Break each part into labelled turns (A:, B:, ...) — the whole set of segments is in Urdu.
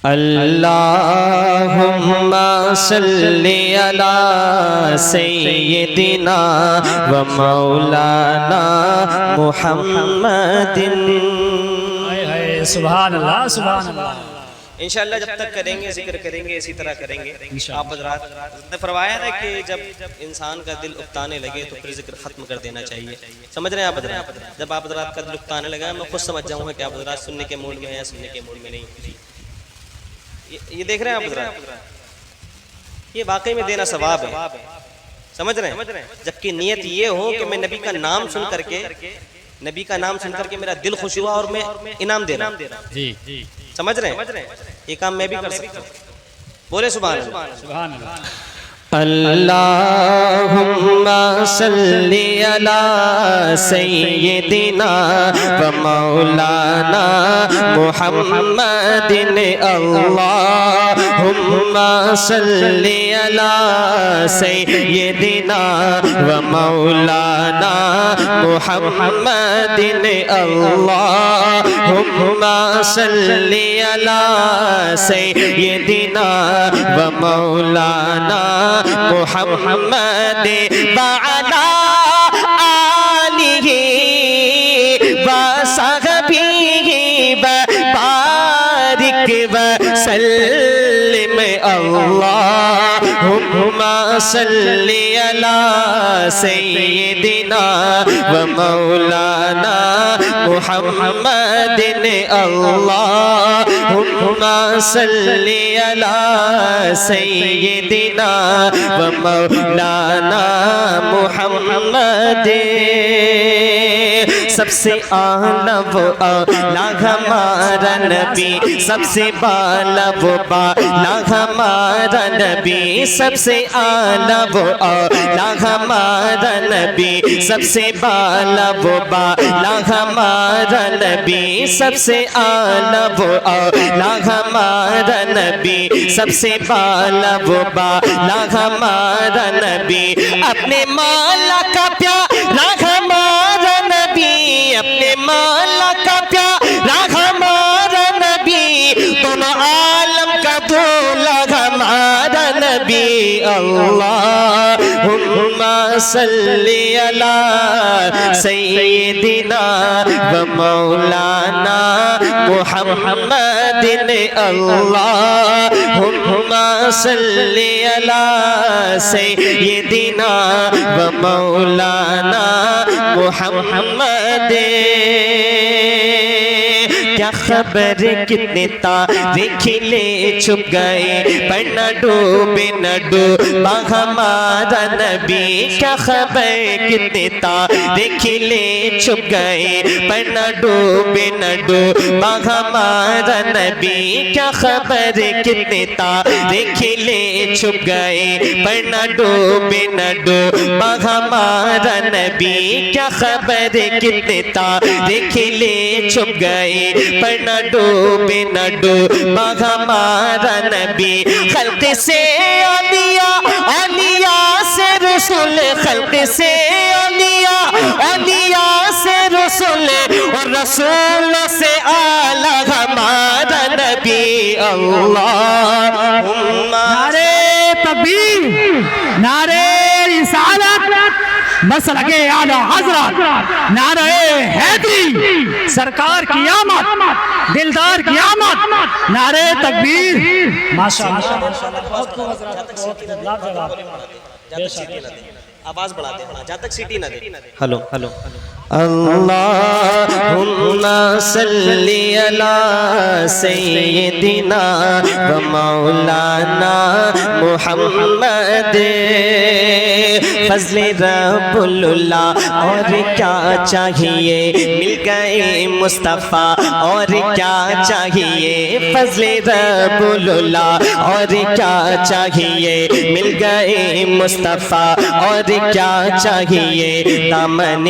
A: اللہم صلی علی سیدنا و مولانا محمد۔
B: سبحان اللہ سبحان اللہ۔
A: انشاءاللہ جب تک کریں گے ذکر کریں گے اسی طرح کریں گے۔ آپ حضرات نے فرمایا ہے کہ جب انسان کا دل اکتانے لگے تو پھر ذکر ختم کر دینا چاہیے۔ سمجھ رہے ہیں آپ حضرات؟ جب آپ حضرات کا دل اکتانے لگا میں خود سمجھ جاؤں گا کہ آپ حضرات سننے کے موڈ میں ہیں یا سننے کے موڈ میں نہیں۔ یہ دیکھ رہے ہیں آپ حضرات، یہ واقعی میں دینا ثواب ہے، سمجھ رہے ہیں؟ جبکہ نیت یہ ہو کہ میں نبی کا نام سن کر کے میرا دل خوش ہوا اور میں انعام دے رہا ہوں، سمجھ رہے ہیں؟ یہ کام میں بھی کر سکتا ہوں۔ بولے سبحان اللہ۔ اللہم صلی علی سیدنا و مولانا محمد۔ اللہم صلی علی سیدنا و مولانا محمد۔ اللہم صلی علی سیدنا و مولانا محمد وعلى آلہ وصحبہ وبارک وسلم۔ اللہم صلی علی سیدنا و مولانا محمد۔ اللہم صلی علی سیدنا و مولانا محمد۔ سب سے اعلیٰ و اعلیٰ ہمارا نبی، سب سے بالا و بالا ہمارا نبی، سب سے اعلیٰ و اعلیٰ ہمارا نبی، سب سے بالا و بالا ہمارا نبی، سب سے اعلیٰ و اعلیٰ ہمارا نبی، سب سے بالا و بالا ہمارا نبی۔ اپنے مولا کا پیارا ہمارا نبی، اپنے مولا کا پیارا ہمارا نبی، دونوں عالم کا دولا ہمارا نبی۔ اللہم صلی علی سیدنا و مولانا محمد۔ اللہم صلی علی سیدنا و مولانا محمد۔ کیا خبر کتنے تارے کھلے چھپ گئے پر نہ ڈوبے نہ ڈوبا ہمارا نبی۔ کیا خبر کتنے تارے کھلے چھپ گئے پر نہ ڈوبے نہ ڈوبا ہمارا نبی۔ کیا خبر کتنے تارے کھلے چھپ گئے پر نہ ڈوبے نہ ڈوبا ہمارا نبی۔ کیا خبر کتنے تارے کھلے چھپ گئے پر نہ ڈوبے نہ ڈوبا ہمارا نبی۔ خلق سے اولیاء، اولیاء سے رسول، خلق سے اولیاء، اولیاء سے رسول، اور رسولوں سے اعلیٰ ہمارا نبی۔ اللہم
B: نعرے تکبیر، نعرے رسالت، مسلک اعلی حضرت، نعرہ حیدری، سرکار کی آمد، دلدار کی آمد، نعرہ تکبیر۔ ماشاءاللہ
A: آواز بڑھاتے ہیں جہاں تک سیٹی نہ دے۔ Hello hello. اللہم صلی علی سیدنا و مولانا محمد۔ فضل رب اللہ اور کیا چاہیے، مل گئے مصطفیٰ اور کیا چاہیے۔ فضل رب اللہ اور کیا چاہیے، مل گئے مصطفیٰ اور کیا چاہیے دامن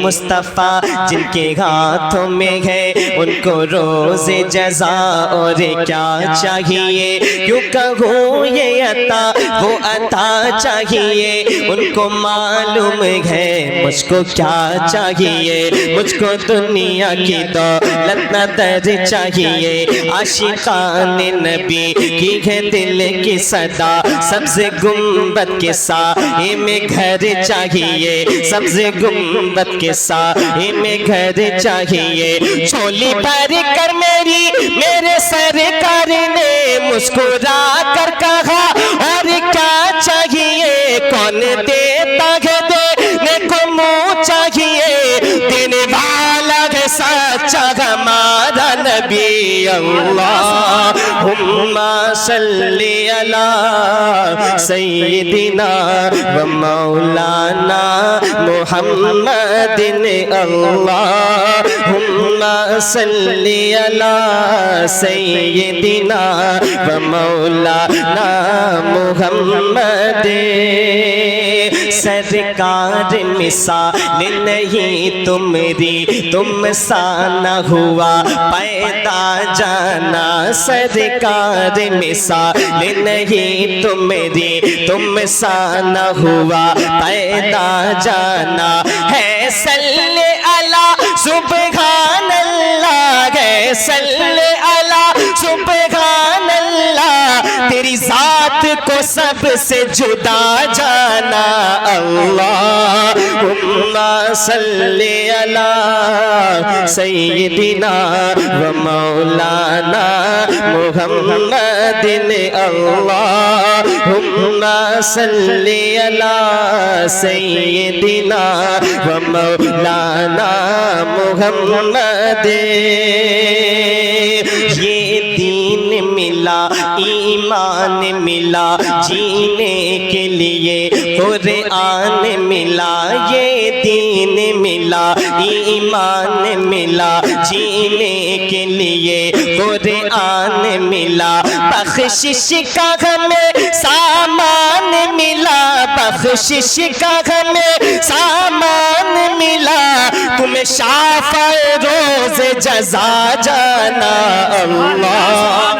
A: مصطفیٰ جن کے ہاتھوں میں ہے ان کو روز جزا اور کیا چاہیے کیوں کہوں یہ عطا وہ عطا چاہیے ان کو معلوم ہے مجھ کو کیا چاہیے مجھ کو دنیا کی دولت نہ در چاہیے عاشقان نبی کی ہے دل کی صدا سبز گنبد کے سائے میں گھر چاہیے سبز گنبد کے سائے میں گھر چاہیے چھولی پر کر میرے سرکار نے مسکرا کر کہا اور کیا چاہیے کون دیتا ہے دینے کو منہ چاہیے دینے والا ہے سچا ہمارا نبی اللہم صلی علی سیدنا و مولانا محمد اللہم صلی علی سیدنا و مولانا محمد سرکار مثال نہیں تمری تم سا نہ ہوا پیدا جانا سرکار مثال نہیں تمری تم سا نہ ہوا پیدا جانا ہے صلی اللہ سبحان اللہ ہے صلی اللہ سبحان اللہ تیری ذات کو سب سے جدا جانا اللہم صلی علی سیدنا و مولانا محمد اللہم صلی علی سیدنا و مولانا محمد یہ دین ملا ایمان ملا جینے کے لیے قرآن ملا یہ دین ملا ایمان ملا جینے کے لیے قرآن ملا بخشش کا ہمیں سامان ملا بخشش کا ہمیں سامان ملا تمہیں شافع روز جزا جانا اللہ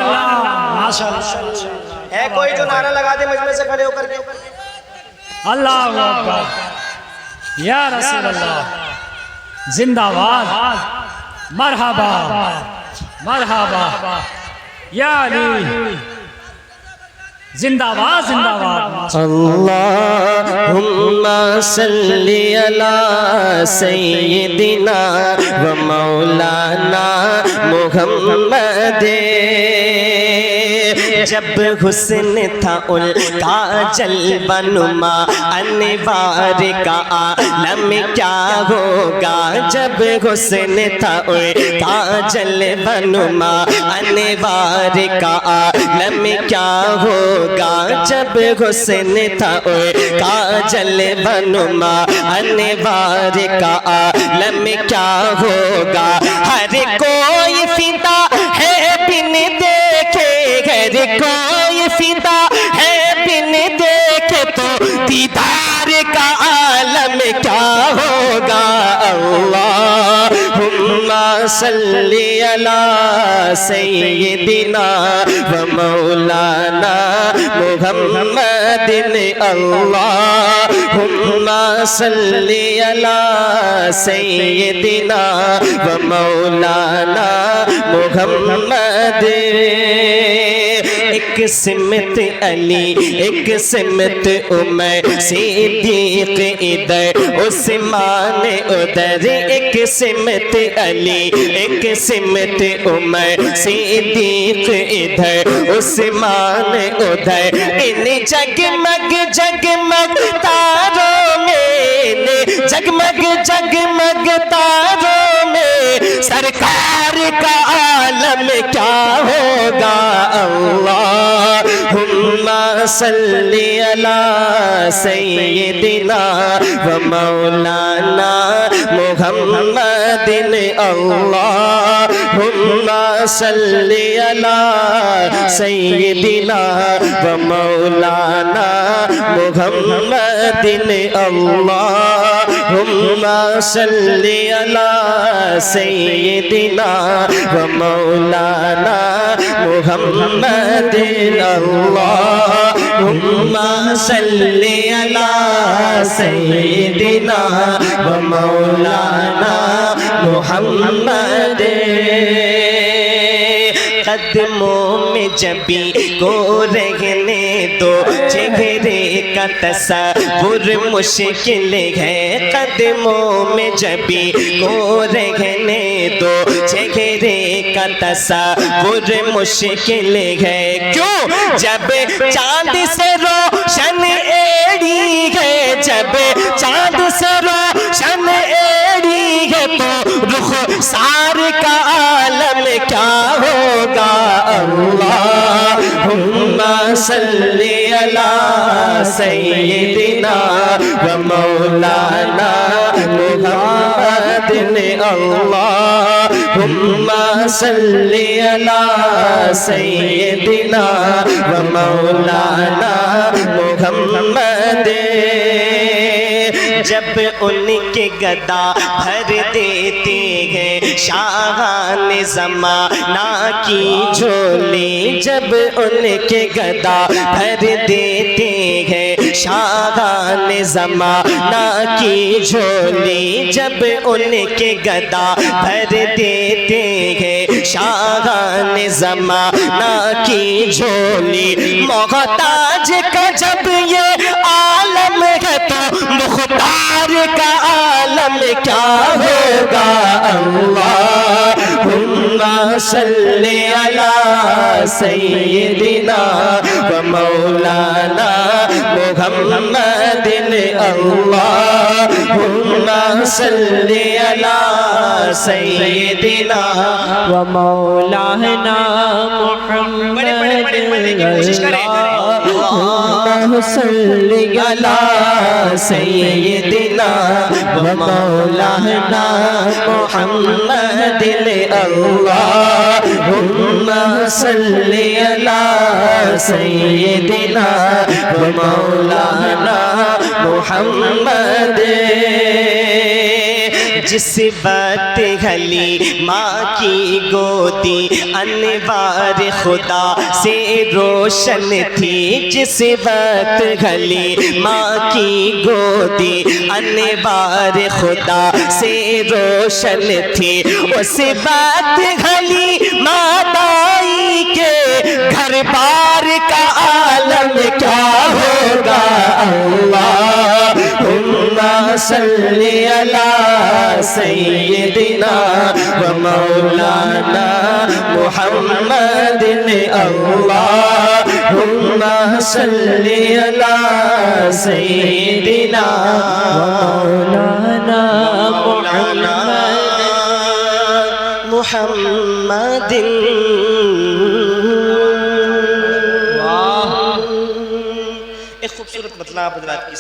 C: ہے کوئی جو نعرہ لگا دے مجمع سے کھڑے ہو کر کے
B: اللہ اکبر یا رسول اللہ زندہ باد مرحبا مرحبا یا علی زندہ باد زندہ باد
A: اللہم صلی علی سیدنا و مولانا محمد جب حسن تھا ان کا جلوہ نما انوار کا عالم کیا ہوگا جب حسن تھا ان کا جلوہ نما انوار کا عالم کیا ہوگا جب حسن تھا ان کا جلوہ نما انوار کا عالم کیا ہوگا ہر کوئی فدا ہے بن دیکھے گھر کوئی فدا ہے بن دیکھے تو دیدار کا عالم کیا ہوگا اللہم صلی علی سیدنا و مولانا محمد اللہم صلی علی سیدنا و مولانا محمد ایک سمت علی ایک سمت عمر صدیق ادھر عثمان ادھر ایک سمت علی ایک سمت عمر صدیق ادھر عثمان ادھر ان جگمگ جگمگ تاروں میں جگمگ جگمگ تاروں میں سرکار کا عالم کیا ہوگا اللہم صلی علی سیدنا و مولانا محمد اللہم صلی علی سیدنا و مولانا محمد اللہم صلی علی سیدنا و مولانا محمد اللہم صلی علی سیدنا و مولانا محمد قدموں میں جبی کو رہنے دو چہرے کا تصور مشکل ہے قدموں میں جبی کو رہنے دو چہرے کا تصور مشکل ہے کیوں جب چاند سے روشن ایڑی ہے جب چاند سے روشن ایڑی ہے تو رخ سار کا عالم کیا ہوگا اللہم صلی علی سیدنا و مولانا محمد اللہم صلی علی سیدنا و مولانا محمد جب ان کے گدا بھر دیتے ہیں شاہان زمانہ کی جھولی جب ان کے گدا بھر دیتے ہیں شاہان زمانہ کی جھولی جب ان کے گدا بھر دیتے ہیں شاہان زمانہ کی جھولی محتاج کا جب یہ عالم ہے تو مختار کا عالم کیا ہوگا اللہم صلی علی سیدنا و مولانا محمد اللہم صلی علی سیدنا
D: و مولانا محمد اللہم صلی علی سیدنا و مولانا محمد اللہم صلی علی سیدنا و مولانا محمد
A: جس وقت گلی ماں کی گودی انوار خدا سے روشن تھی جس وقت گلی ماں کی گودی انوار خدا سے روشن تھی اس وقت گلی ماتائی کے گھر بار کا عالم کیا ہوگا اللہم صلی علی سیدنا و مولانا محمد اللہم صلی علی سیدنا و مولانا محمد ایک خوبصورت مطلب آپ حضرات کی